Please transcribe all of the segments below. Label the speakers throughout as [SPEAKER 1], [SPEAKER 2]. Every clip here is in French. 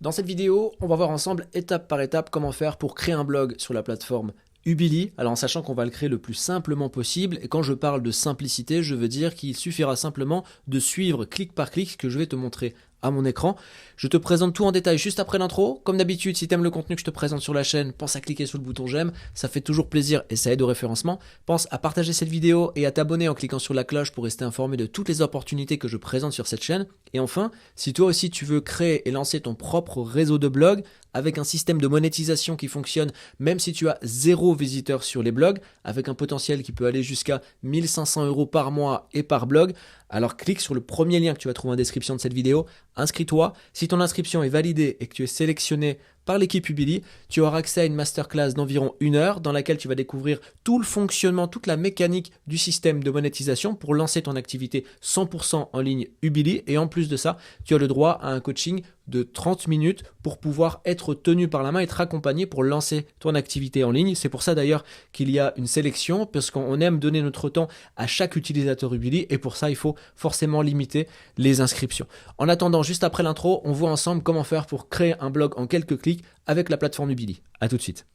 [SPEAKER 1] Dans cette vidéo, on va voir ensemble étape par étape comment faire pour créer un blog sur la plateforme Ubili, alors en sachant qu'on va le créer le plus simplement possible, et quand je parle de simplicité, je veux dire qu'il suffira simplement de suivre clic par clic ce que je vais te montrer à mon écran. Je te présente tout en détail juste après l'intro. Comme d'habitude, si tu aimes le contenu que je te présente sur la chaîne, pense à cliquer sur le bouton j'aime, ça fait toujours plaisir et ça aide au référencement. Pense à partager cette vidéo et à t'abonner en cliquant sur la cloche pour rester informé de toutes les opportunités que je présente sur cette chaîne. Et enfin, si toi aussi tu veux créer et lancer ton propre réseau de blogs avec un système de monétisation qui fonctionne même si tu as 0 visiteur sur les blogs, avec un potentiel qui peut aller jusqu'à 1500 € par mois et par blog, alors clique sur le premier lien que tu vas trouver en description de cette vidéo, inscris-toi. Si ton inscription est validée et que tu es sélectionné par l'équipe Ubili, tu auras accès à une masterclass d'environ 1 heure dans laquelle tu vas découvrir tout le fonctionnement, toute la mécanique du système de monétisation pour lancer ton activité 100% en ligne Ubili. Et en plus de ça, tu as le droit à un coaching de 30 minutes pour pouvoir être tenu par la main et être accompagné pour lancer ton activité en ligne. C'est pour ça d'ailleurs qu'il y a une sélection, parce qu'on aime donner notre temps à chaque utilisateur Ubili et pour ça il faut forcément limiter les inscriptions. En attendant, juste après l'intro, on voit ensemble comment faire pour créer un blog en quelques clics avec la plateforme Ubili. A tout de suite.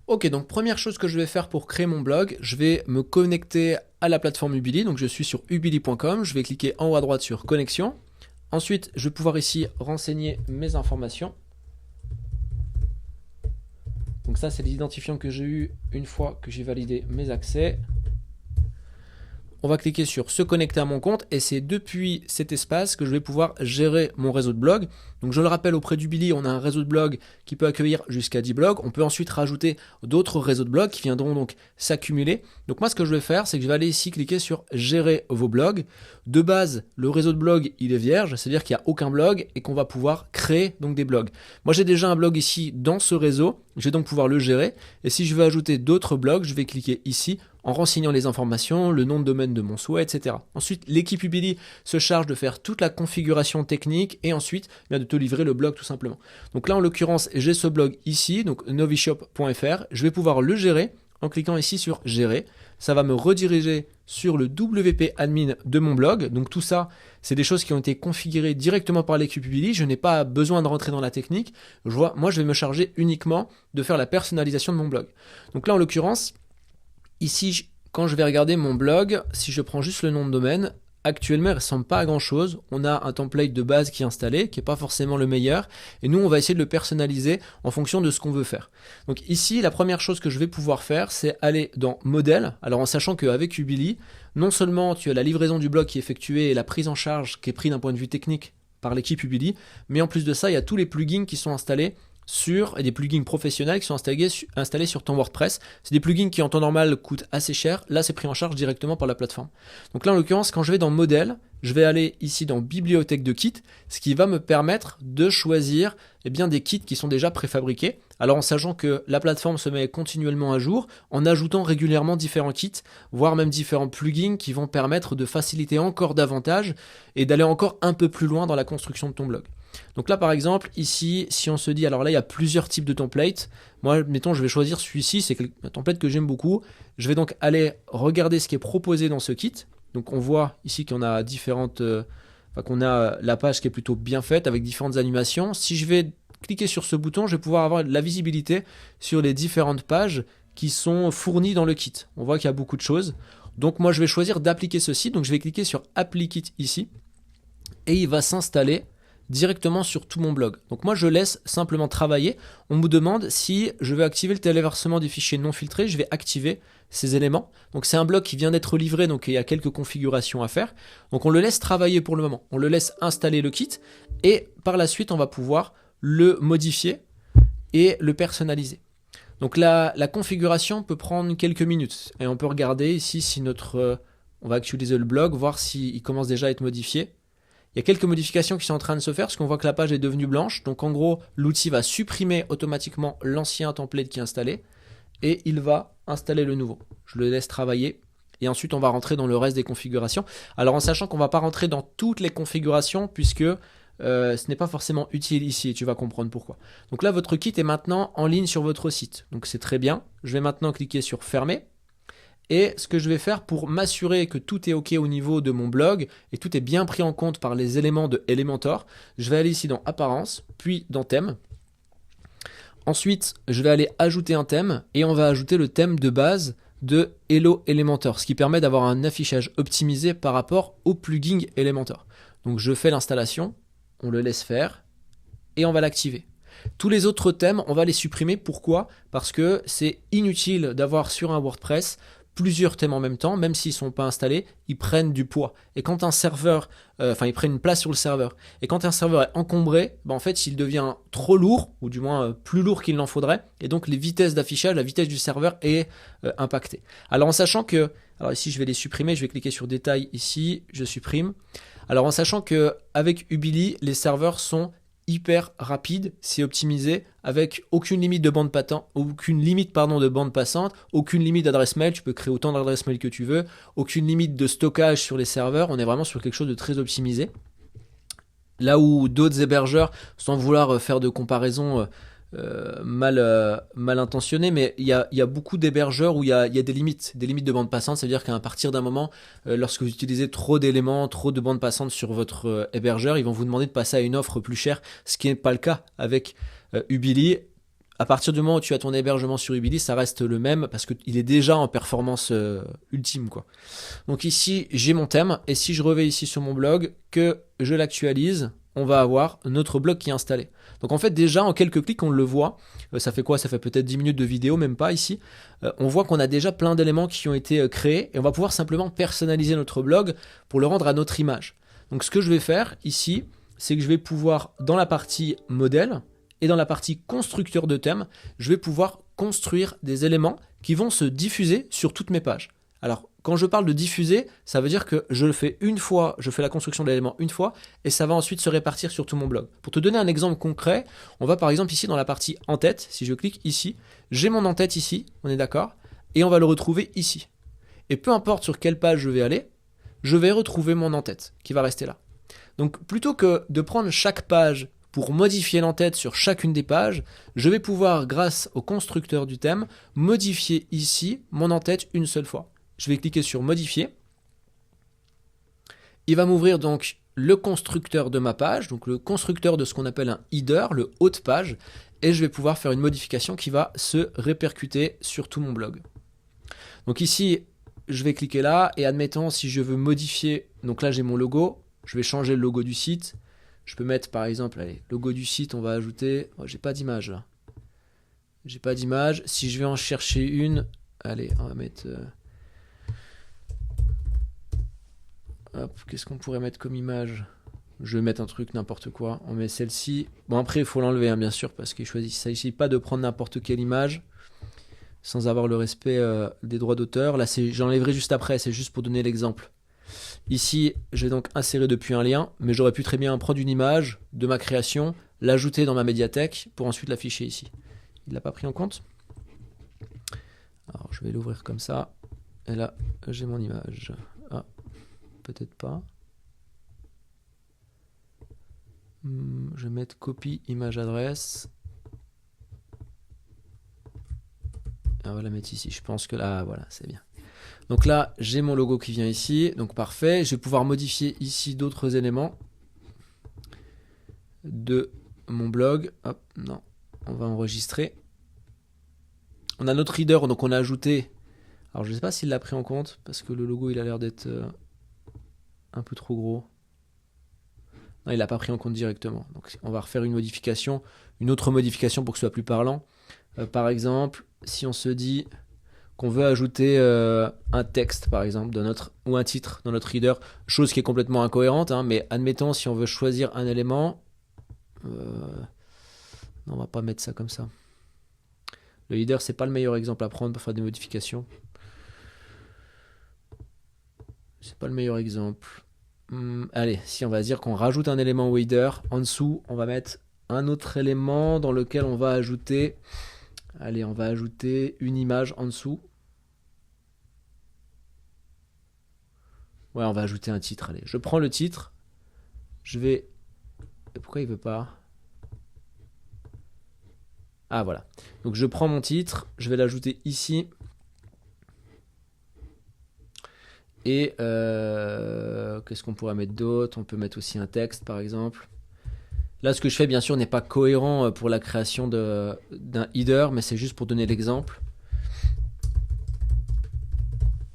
[SPEAKER 1] Ok, donc première chose que je vais faire pour créer mon blog, je vais me connecter à la plateforme Ubili. Donc je suis sur ubili.com, je vais cliquer en haut à droite sur connexion. Ensuite, je vais pouvoir ici renseigner mes informations. Donc ça, c'est l'identifiant que j'ai eu une fois que j'ai validé mes accès. On va cliquer sur se connecter à mon compte et c'est depuis cet espace que je vais pouvoir gérer mon réseau de blog. Donc je le rappelle, auprès d'Ubili, on a un réseau de blog qui peut accueillir jusqu'à 10 blogs. On peut ensuite rajouter d'autres réseaux de blogs qui viendront donc s'accumuler. Donc moi, ce que je vais faire, c'est que je vais aller ici cliquer sur gérer vos blogs. De base, le réseau de blog, il est vierge, c'est-à-dire qu'il n'y a aucun blog et qu'on va pouvoir créer donc des blogs. Moi, j'ai déjà un blog ici dans ce réseau. Je vais donc pouvoir le gérer. Et si je veux ajouter d'autres blogs, je vais cliquer ici en renseignant les informations, le nom de domaine de mon souhait, etc. Ensuite, l'équipe Ubili se charge de faire toute la configuration technique et ensuite de te livrer le blog tout simplement. Donc là, en l'occurrence, j'ai ce blog ici, donc novishop.fr. Je vais pouvoir le gérer en cliquant ici sur gérer. Ça va me rediriger sur le WP admin de mon blog. Donc tout ça, c'est des choses qui ont été configurées directement par l'équipe Ubili. Je n'ai pas besoin de rentrer dans la technique. Moi, je vais me charger uniquement de faire la personnalisation de mon blog. Donc là, en l'occurrence, ici, quand je vais regarder mon blog, si je prends juste le nom de domaine, actuellement, il ne ressemble pas à grand chose. On a un template de base qui est installé, qui n'est pas forcément le meilleur. Et nous, on va essayer de le personnaliser en fonction de ce qu'on veut faire. Donc ici, la première chose que je vais pouvoir faire, c'est aller dans modèle. Alors en sachant qu'avec Ubili, non seulement tu as la livraison du blog qui est effectuée et la prise en charge qui est prise d'un point de vue technique par l'équipe Ubili, mais en plus de ça, il y a tous les plugins qui sont installés et des plugins professionnels qui sont installés sur ton WordPress. C'est des plugins qui en temps normal coûtent assez cher. Là, c'est pris en charge directement par la plateforme. Donc là, en l'occurrence, quand je vais dans modèle, je vais aller ici dans bibliothèque de kits, ce qui va me permettre de choisir des kits qui sont déjà préfabriqués. Alors en sachant que la plateforme se met continuellement à jour, en ajoutant régulièrement différents kits, voire même différents plugins qui vont permettre de faciliter encore davantage et d'aller encore un peu plus loin dans la construction de ton blog. Donc là par exemple, ici, si on se dit, alors là il y a plusieurs types de templates. Moi, mettons, je vais choisir celui-ci, c'est un template que j'aime beaucoup. Je vais donc aller regarder ce qui est proposé dans ce kit. Donc on voit ici qu'on a qu'on a la page qui est plutôt bien faite avec différentes animations. Si je vais cliquer sur ce bouton, je vais pouvoir avoir la visibilité sur les différentes pages qui sont fournies dans le kit. On voit qu'il y a beaucoup de choses. Donc moi, je vais choisir d'appliquer ceci. Donc je vais cliquer sur Apply Kit ici et il va s'installer directement sur tout mon blog. Donc moi je laisse simplement travailler. On me demande si je veux activer le téléversement des fichiers non filtrés, je vais activer ces éléments. Donc c'est un blog qui vient d'être livré, donc il y a quelques configurations à faire. Donc on le laisse travailler pour le moment. On le laisse installer le kit et par la suite on va pouvoir le modifier et le personnaliser. Donc la configuration peut prendre quelques minutes et on peut regarder ici si on va actualiser le blog, voir s'il commence déjà à être modifié. Il y a quelques modifications qui sont en train de se faire parce qu'on voit que la page est devenue blanche. Donc en gros, l'outil va supprimer automatiquement l'ancien template qui est installé et il va installer le nouveau. Je le laisse travailler et ensuite on va rentrer dans le reste des configurations. Alors en sachant qu'on ne va pas rentrer dans toutes les configurations puisque ce n'est pas forcément utile ici et tu vas comprendre pourquoi. Donc là, votre kit est maintenant en ligne sur votre site. Donc c'est très bien. Je vais maintenant cliquer sur fermer. Et ce que je vais faire pour m'assurer que tout est OK au niveau de mon blog et tout est bien pris en compte par les éléments de Elementor, je vais aller ici dans Apparence, puis dans Thème. Ensuite, je vais aller ajouter un thème et on va ajouter le thème de base de Hello Elementor, ce qui permet d'avoir un affichage optimisé par rapport au plugin Elementor. Donc je fais l'installation, on le laisse faire et on va l'activer. Tous les autres thèmes, on va les supprimer. Pourquoi? Parce que c'est inutile d'avoir sur un WordPress plusieurs thèmes en même temps, même s'ils ne sont pas installés, ils prennent du poids. Et quand un serveur, ils prennent une place sur le serveur. Et quand un serveur est encombré, en fait, il devient trop lourd, ou du moins plus lourd qu'il n'en faudrait. Et donc les vitesses d'affichage, la vitesse du serveur est impactée. Alors en sachant que, alors ici je vais les supprimer, je vais cliquer sur détail ici, je supprime. Alors en sachant que avec Ubili, les serveurs sont hyper rapide, c'est optimisé avec aucune limite de bande passante, de bande passante, aucune limite d'adresse mail, tu peux créer autant d'adresses mail que tu veux, aucune limite de stockage sur les serveurs, on est vraiment sur quelque chose de très optimisé. Là où d'autres hébergeurs, sans vouloir faire de comparaison mal intentionné, mais il y a beaucoup d'hébergeurs où il y a des limites de bande passante. Ça veut dire qu'à partir d'un moment, lorsque vous utilisez trop d'éléments, trop de bande passante sur votre hébergeur, ils vont vous demander de passer à une offre plus chère, ce qui n'est pas le cas avec Ubili. À partir du moment où tu as ton hébergement sur Ubili, ça reste le même parce qu'il est déjà en performance ultime, quoi. Donc ici, j'ai mon thème et si je reviens ici sur mon blog, que je l'actualise, on va avoir notre blog qui est installé. Donc en fait déjà en quelques clics on le voit, ça fait quoi? Ça fait peut-être 10 minutes de vidéo, même pas ici. On voit qu'on a déjà plein d'éléments qui ont été créés et on va pouvoir simplement personnaliser notre blog pour le rendre à notre image. Donc ce que je vais faire ici, c'est que je vais pouvoir dans la partie modèle et dans la partie constructeur de thème, je vais pouvoir construire des éléments qui vont se diffuser sur toutes mes pages. Alors, quand je parle de diffuser, ça veut dire que je le fais une fois, je fais la construction de l'élément une fois, et ça va ensuite se répartir sur tout mon blog. Pour te donner un exemple concret, on va par exemple ici dans la partie en-tête, si je clique ici, j'ai mon en-tête ici, on est d'accord, et on va le retrouver ici. Et peu importe sur quelle page je vais aller, je vais retrouver mon en-tête, qui va rester là. Donc plutôt que de prendre chaque page pour modifier l'en-tête sur chacune des pages, je vais pouvoir, grâce au constructeur du thème, modifier ici mon en-tête une seule fois. Je vais cliquer sur modifier. Il va m'ouvrir donc le constructeur de ma page, donc le constructeur de ce qu'on appelle un header, le haut de page, et je vais pouvoir faire une modification qui va se répercuter sur tout mon blog. Donc ici, je vais cliquer là, et admettons si je veux modifier, donc là j'ai mon logo, je vais changer le logo du site, je peux mettre par exemple, allez, logo du site, on va ajouter, j'ai pas d'image là, j'ai pas d'image, si je vais en chercher une, allez, on va mettre... Hop, qu'est-ce qu'on pourrait mettre comme image? Je vais mettre un truc, n'importe quoi. On met celle-ci. Bon, après, il faut l'enlever, hein, bien sûr, parce qu'il ne s'agit pas de prendre n'importe quelle image sans avoir le respect des droits d'auteur. Là, j'enlèverai juste après, c'est juste pour donner l'exemple. Ici, je vais donc insérer depuis un lien, mais j'aurais pu très bien prendre une image de ma création, l'ajouter dans ma médiathèque pour ensuite l'afficher ici. Il ne l'a pas pris en compte. Alors, je vais l'ouvrir comme ça. Et là, j'ai mon image. Ah. Peut-être pas. Je vais mettre copie image adresse. On va la mettre ici. Je pense que là, voilà, c'est bien. Donc là, j'ai mon logo qui vient ici. Donc parfait. Je vais pouvoir modifier ici d'autres éléments de mon blog. Hop, non. On va enregistrer. On a notre reader, donc on a ajouté. Alors je ne sais pas s'il l'a pris en compte parce que le logo il a l'air d'être un peu trop gros. Non, il l'a pas pris en compte directement. Donc on va refaire une modification, une autre modification pour que ce soit plus parlant. Par exemple, si on se dit qu'on veut ajouter un texte, par exemple, ou un titre dans notre reader, chose qui est complètement incohérente, hein, mais admettons si on veut choisir un élément, non, on va pas mettre ça comme ça. Le header, c'est pas le meilleur exemple à prendre pour faire des modifications. C'est pas le meilleur exemple. Allez, si on va dire qu'on rajoute un élément au header, en dessous, on va mettre un autre élément dans lequel on va ajouter... Allez, on va ajouter une image en dessous. Ouais, on va ajouter un titre. Allez, je prends le titre. Je vais Et pourquoi il veut pas? Ah voilà. Donc je prends mon titre, je vais l'ajouter ici. Et qu'est-ce qu'on pourrait mettre d'autre? On peut mettre aussi un texte par exemple. Là, ce que je fais, bien sûr, n'est pas cohérent pour la création d'un header, mais c'est juste pour donner l'exemple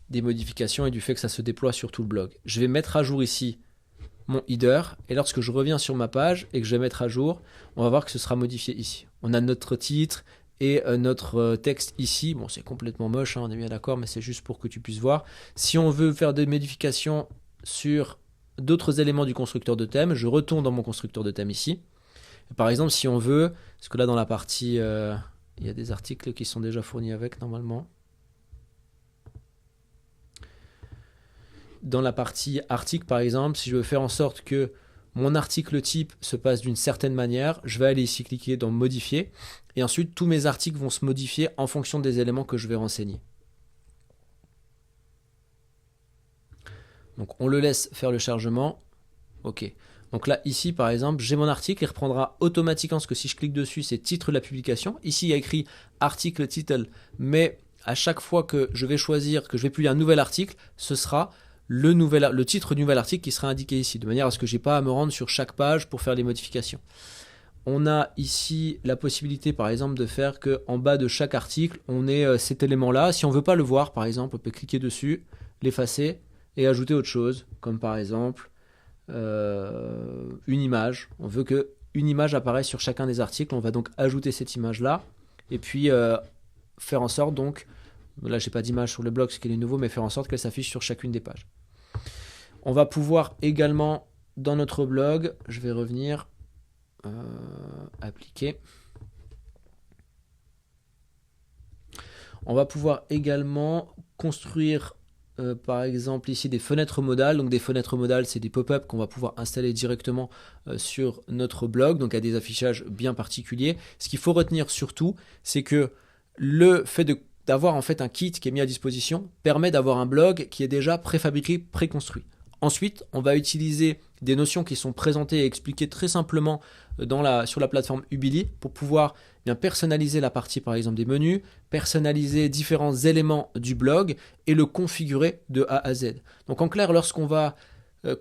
[SPEAKER 1] des modifications et du fait que ça se déploie sur tout le blog. Je vais mettre à jour ici mon header, et lorsque je reviens sur ma page et que je vais mettre à jour, on va voir que ce sera modifié ici. On a notre titre et notre texte ici. Bon, c'est complètement moche, hein, on est bien d'accord, mais c'est juste pour que tu puisses voir. Si on veut faire des modifications sur d'autres éléments du constructeur de thème, je retourne dans mon constructeur de thème ici. Et par exemple, si on veut, parce que là dans la partie, il y a des articles qui sont déjà fournis avec normalement. Dans la partie article par exemple, si je veux faire en sorte que mon article type se passe d'une certaine manière, je vais aller ici cliquer dans modifier et ensuite tous mes articles vont se modifier en fonction des éléments que je vais renseigner. Donc on le laisse faire le chargement. Ok. Donc là ici par exemple j'ai mon article, il reprendra automatiquement parce que si je clique dessus c'est titre de la publication. Ici il y a écrit article title, mais à chaque fois que je vais choisir que je vais publier un nouvel article, ce sera le titre du nouvel article qui sera indiqué ici, de manière à ce que je n'ai pas à me rendre sur chaque page pour faire les modifications. On a ici la possibilité par exemple de faire qu'en bas de chaque article, on ait cet élément-là. Si on ne veut pas le voir par exemple, on peut cliquer dessus, l'effacer et ajouter autre chose, comme par exemple une image. On veut qu'une image apparaisse sur chacun des articles, on va donc ajouter cette image-là et puis faire en sorte donc, là j'ai pas d'image sur le blog, ce qui est nouveau, mais faire en sorte qu'elle s'affiche sur chacune des pages. On va pouvoir également, dans notre blog, je vais revenir, appliquer. On va pouvoir également construire, par exemple ici, des fenêtres modales. Donc des fenêtres modales, c'est des pop-up qu'on va pouvoir installer directement sur notre blog, donc à des affichages bien particuliers. Ce qu'il faut retenir surtout, c'est que le fait d'avoir en fait un kit qui est mis à disposition permet d'avoir un blog qui est déjà préfabriqué, préconstruit. Ensuite, on va utiliser des notions qui sont présentées et expliquées très simplement sur la plateforme Ubili pour pouvoir bien personnaliser la partie par exemple des menus, personnaliser différents éléments du blog et le configurer de A à Z. Donc en clair, lorsqu'on va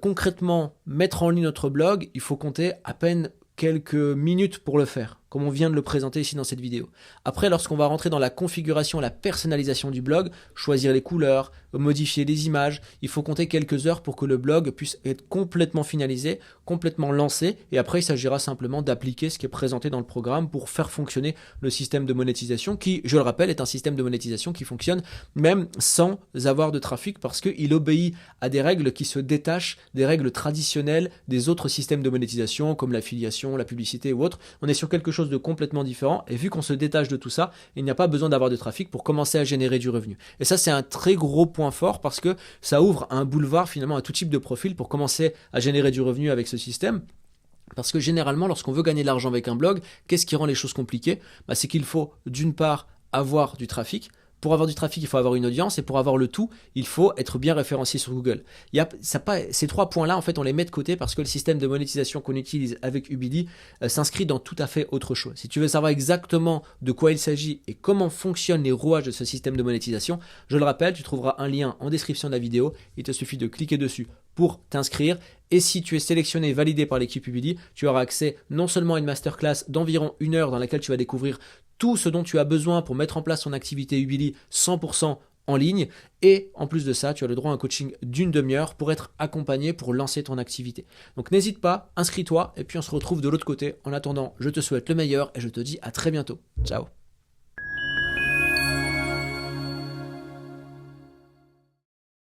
[SPEAKER 1] concrètement mettre en ligne notre blog, il faut compter à peine quelques minutes pour le faire, comme on vient de le présenter ici dans cette vidéo. Après, lorsqu'on va rentrer dans la configuration, la personnalisation du blog, choisir les couleurs, modifier les images, il faut compter quelques heures pour que le blog puisse être complètement finalisé, complètement lancé, et après il s'agira simplement d'appliquer ce qui est présenté dans le programme pour faire fonctionner le système de monétisation qui, je le rappelle, est un système de monétisation qui fonctionne même sans avoir de trafic parce qu'il obéit à des règles qui se détachent des règles traditionnelles des autres systèmes de monétisation comme l'affiliation, la publicité ou autre. On est sur quelque chose de complètement différent et vu qu'on se détache de tout ça, il n'y a pas besoin d'avoir de trafic pour commencer à générer du revenu. Et ça, c'est un très gros point fort parce que ça ouvre un boulevard finalement à tout type de profil pour commencer à générer du revenu avec ce système. Parce que généralement, lorsqu'on veut gagner de l'argent avec un blog, qu'est-ce qui rend les choses compliquées? C'est qu'il faut d'une part avoir du trafic. Pour avoir du trafic, il faut avoir une audience et pour avoir le tout, il faut être bien référencié sur Google. Ces trois points-là, en fait, on les met de côté parce que le système de monétisation qu'on utilise avec Ubili s'inscrit dans tout à fait autre chose. Si tu veux savoir exactement de quoi il s'agit et comment fonctionnent les rouages de ce système de monétisation, je le rappelle, tu trouveras un lien en description de la vidéo. Il te suffit de cliquer dessus pour t'inscrire. Et si tu es sélectionné et validé par l'équipe Ubili, tu auras accès non seulement à une masterclass d'environ 1 heure dans laquelle tu vas découvrir tout ce dont tu as besoin pour mettre en place ton activité Ubili 100% en ligne. Et en plus de ça, tu as le droit à un coaching d'une demi-heure pour être accompagné pour lancer ton activité. Donc n'hésite pas, inscris-toi et puis on se retrouve de l'autre côté. En attendant, je te souhaite le meilleur et je te dis à très bientôt. Ciao.